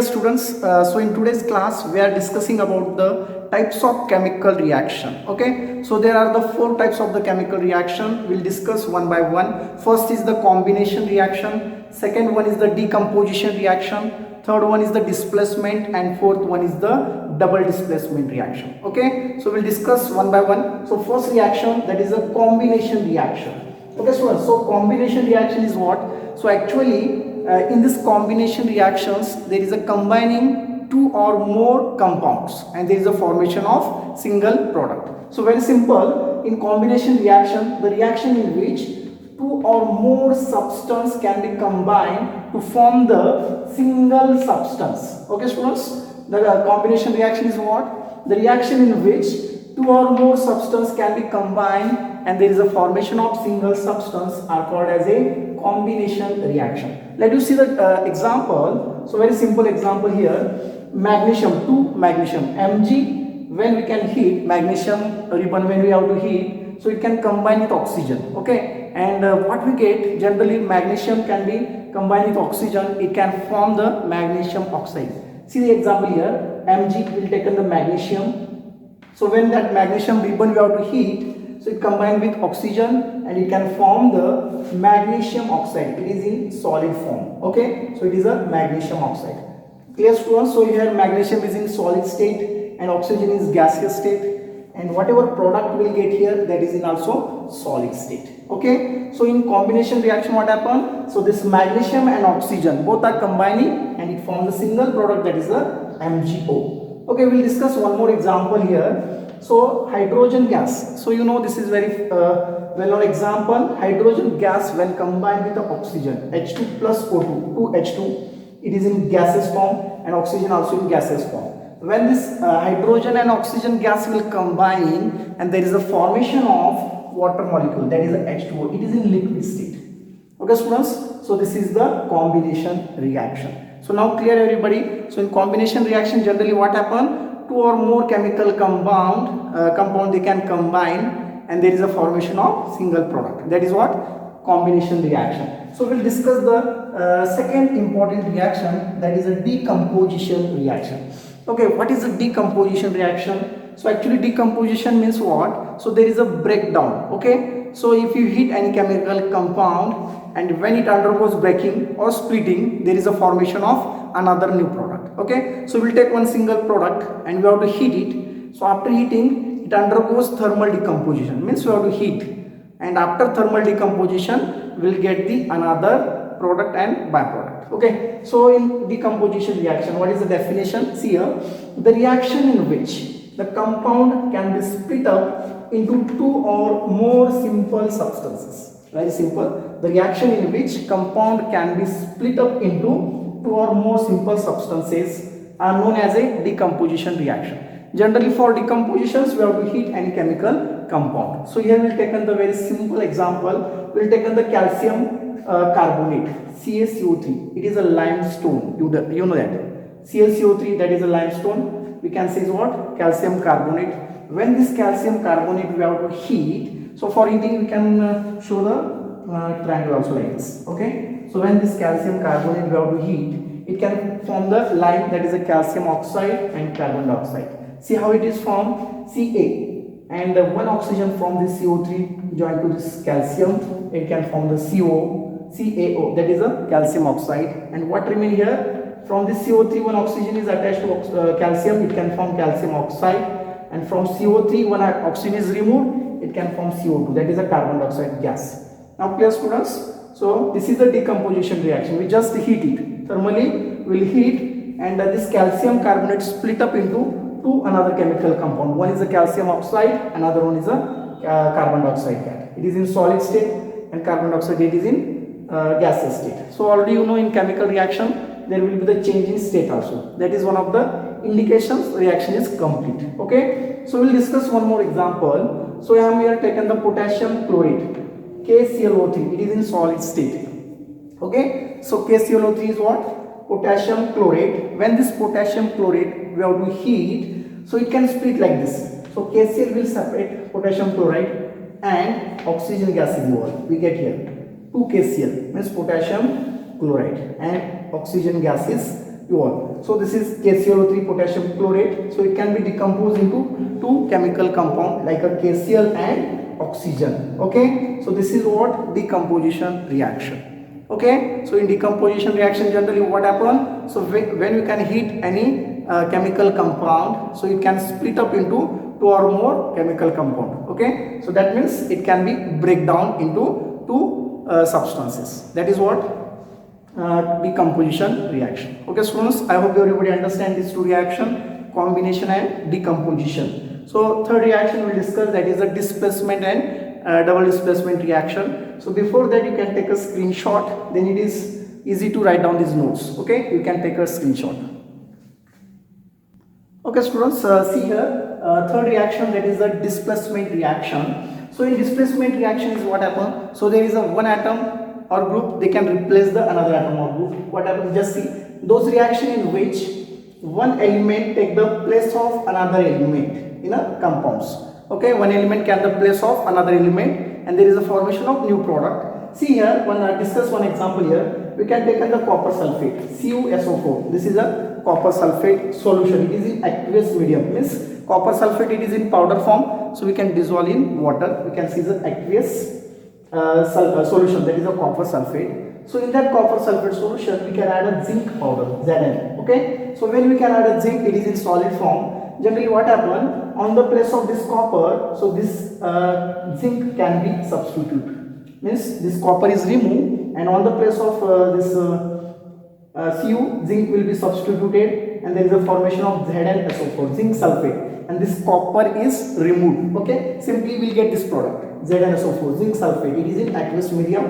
Students, so in today's class we are discussing about the types of chemical reaction. Okay, so there are the four types of the chemical reaction. We'll discuss one by one. First is the combination reaction, second one is the decomposition reaction, third one is the displacement, and fourth one is the double displacement reaction. Okay, so we'll discuss one by one. So first reaction, that is a combination reaction. Okay, so combination reaction is what? So actually in this combination reactions there is a combining two or more compounds and there is a formation of single product. So very simple, in combination reaction, the reaction in which two or more substance can be combined to form the single substance. Okay students, the combination reaction is what? The reaction in which two or more substance can be combined and there is a formation of single substance are called as a combination reaction. Let you see the example. So very simple example here. Magnesium, 2 magnesium, Mg, when we can heat magnesium ribbon, when we have to heat, so it can combine with oxygen. Okay, and what we get, generally magnesium can be combined with oxygen, it can form the magnesium oxide. See the example here, Mg will take the magnesium. So when that magnesium ribbon we have to heat, so it combined with oxygen and it can form the magnesium oxide. It is in solid form. Okay, so it is a magnesium oxide. Clear students? So here magnesium is in solid state and oxygen is gaseous state, and whatever product we will get here, that is in also solid state. Okay, so in combination reaction what happened? So this magnesium and oxygen both are combining and it forms a single product, that is the MgO. Okay, we'll discuss one more example here. So hydrogen gas, so you know this is very well-known example. Hydrogen gas when combined with the oxygen, H2 plus O2, 2H2, it is in gaseous form, and oxygen also in gaseous form. When this hydrogen and oxygen gas will combine and there is a formation of water molecule, that is the H2O, it is in liquid state. Okay students, so this is the combination reaction. So now clear everybody? So in combination reaction generally what happen? Two or more chemical compound they can combine and there is a formation of single product. That is what? Combination reaction. So we'll discuss the second important reaction, that is a decomposition reaction. Okay, what is a decomposition reaction? So actually decomposition means what? So there is a breakdown. Okay, so if you heat any chemical compound and when it undergoes breaking or splitting, there is a formation of another new product. Okay, so we'll take one single product and we have to heat it. So after heating, it undergoes thermal decomposition, means we have to heat, and after thermal decomposition we'll get the another product and byproduct. Okay, so in decomposition reaction, what is the definition? See here, the reaction in which the compound can be split up into two or more simple substances. Very simple, the reaction in which compound can be split up into two or more simple substances are known as a decomposition reaction. Generally for decompositions we have to heat any chemical compound. So here we will take the very simple example. We will take the calcium carbonate, CaCO3. It is a limestone. You know that CaCO3, that is a limestone. We can say is what? Calcium carbonate. When this calcium carbonate we have to heat, so for heating we can show the triangle also like this. Okay, so when this calcium carbonate we have to heat, it can form the lime, that is a calcium oxide and carbon dioxide. See how it is formed? Ca, and one oxygen from this CO3 joined to this calcium, it can form the CaO, that is a calcium oxide. And what remain here? From this CO3 one oxygen is attached to calcium, it can form calcium oxide, and from CO3 one oxygen is removed, it can form CO2, that is a carbon dioxide gas. Now clear students? So this is the decomposition reaction. We just heat it. Thermally we will heat and this calcium carbonate split up into two another chemical compound. One is a calcium oxide, another one is a carbon dioxide gas. It is in solid state and carbon dioxide it is in gaseous state. So already you know in chemical reaction there will be the change in state also. That is one of the indications reaction is complete. Okay, so we'll discuss one more example. So I am here taken the potassium chloride, KClO3, it is in solid state. Okay, so KClO3 is what? Potassium chlorate. When this potassium chlorate we have to heat, so it can split like this. So KCl will separate potassium chloride and oxygen gas is involved. We get here 2KCl means potassium chloride and oxygen gas is you all. So this is KClO3 potassium chlorate. So it can be decomposed into two chemical compound like a KCl and oxygen. Okay, so this is what decomposition reaction. Okay, so in decomposition reaction generally what happens? So when you can heat any chemical compound, so it can split up into two or more chemical compound. Okay, so that means it can be break down into two substances. That is what decomposition reaction. Okay students, I hope everybody understand these two reaction, combination and decomposition. So third reaction we will discuss, that is a displacement and double displacement reaction. So before that you can take a screenshot, then it is easy to write down these notes. Okay, you can take a screenshot. Okay students, see here third reaction, that is a displacement reaction. So in displacement reaction is what happens? So there is a one atom or group, they can replace the another atom or group. What happens? Just see those reaction in which one element take the place of another element in a compounds. Okay, one element can the place of another element and there is a formation of new product. See here, discuss one example here. We can take the copper sulfate, CuSO4. This is a copper sulfate solution. It is in aqueous medium. Means copper sulfate, it is in powder form, so we can dissolve in water. We can see the aqueous solution, that is a copper sulfate. So in that copper sulfate solution we can add a zinc powder, Zn. Okay, so when we can add a zinc, it is in solid form. Generally what happen, on the place of this copper, so this zinc can be substituted. Means this copper is removed and on the place of this Cu, zinc will be substituted and there is a formation of ZnSO4, zinc sulfate, and this copper is removed. Okay, simply we will get this product ZnSO4, zinc sulfate. It is in aqueous medium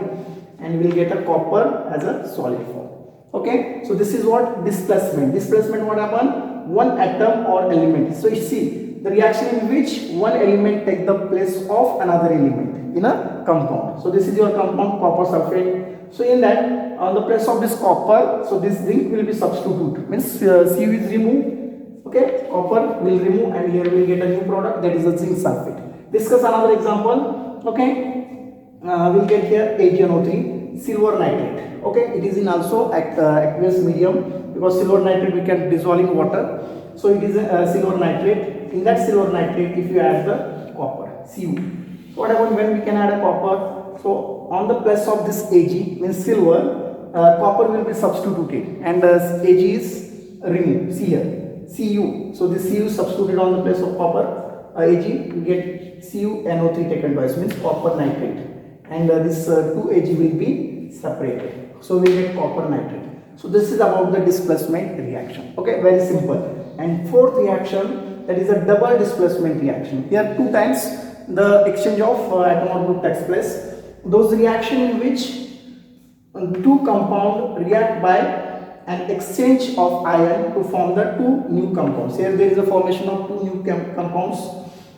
and we will get a copper as a solid form. Okay, so this is what displacement. Displacement what happen? One atom or element. So you see the reaction in which one element take the place of another element in a compound. So this is your compound copper sulfate. So in that, on the place of this copper, so this zinc will be substituted. Means Cu is removed. Okay, copper will remove and here we will get a new product, that is a zinc sulfate. Discuss another example. Okay, we'll get here AgNO3, silver nitrate. Okay, it is in also aqueous medium because silver nitrate we can dissolve in water. So it is a silver nitrate. In that silver nitrate, if you add the copper, Cu. What happens when we can add a copper? So on the place of this Ag, means silver, copper will be substituted and Ag is removed. See here, Cu. So this Cu substituted on the place of copper. Ag, you get CuNO3 taken twice, means copper nitrate, and this 2Ag will be separated. So we get copper nitrate. So this is about the displacement reaction. Okay, very simple. And fourth reaction, that is a double displacement reaction. Here two times the exchange of atom or group takes place. Those reaction in which two compound react by an exchange of ion to form the two new compounds. Here there is a formation of two new compounds.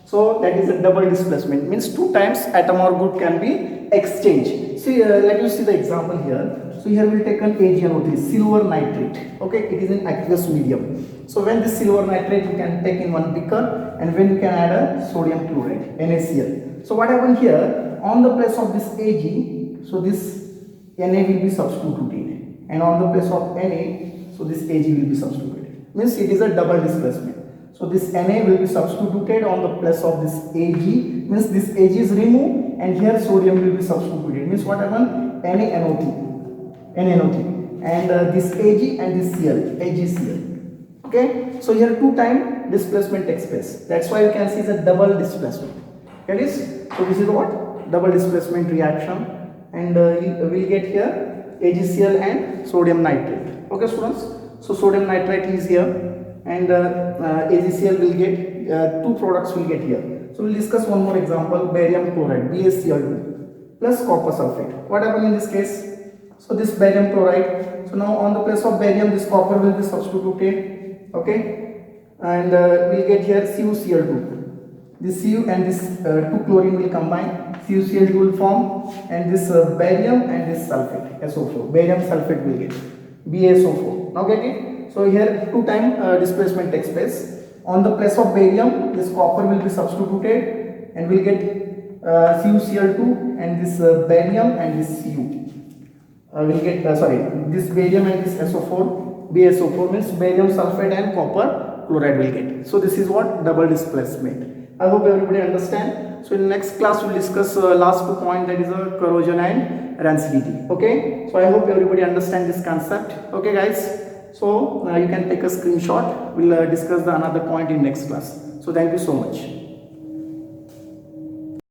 So that is a double displacement, means two times atom or group can be exchanged. See, let you see the example here. So here we will take an AgNO3, silver nitrate. Okay, it is in aqueous medium. So when this silver nitrate you can take in one beaker and when you can add a sodium chloride, NaCl. So what happened here, on the place of this Ag, so this Na will be substituted, and on the place of Na, so this Ag will be substituted. Means it is a double displacement. So this Na will be substituted on the place of this Ag, means this Ag is removed and here sodium will be substituted. Means what happened? NaNO3, and this Ag and this Cl, AgCl. Okay, so here two time displacement takes place. That's why you can see the double displacement. That is, so this is what? Double displacement reaction, and we'll get here AgCl and sodium nitrate. Okay students, so sodium nitrate is here and AgCl will get two products will get here. So we'll discuss one more example, barium chloride, BaCl2 plus copper sulfate. What happened in this case? So this barium chloride, so now on the place of barium this copper will be substituted. Okay, and we'll get here CuCl2. This Cu and this 2 chlorine will combine, CuCl2 will form, and this barium and this sulfate, SO4, barium sulfate will get BaSO4. Now get it? So here two time displacement takes place. On the place of barium, this copper will be substituted and we'll get CuCl2 and this barium and this Cu. We'll get this barium and this SO4 BSO4 means barium sulfate and copper chloride will get. So this is what double displacement. I hope everybody understand. So in the next class we'll discuss last 2 points, that is corrosion and rancidity. Okay, so I hope everybody understand this concept. Okay guys, so you can take a screenshot. We'll discuss the another point in next class. So thank you so much.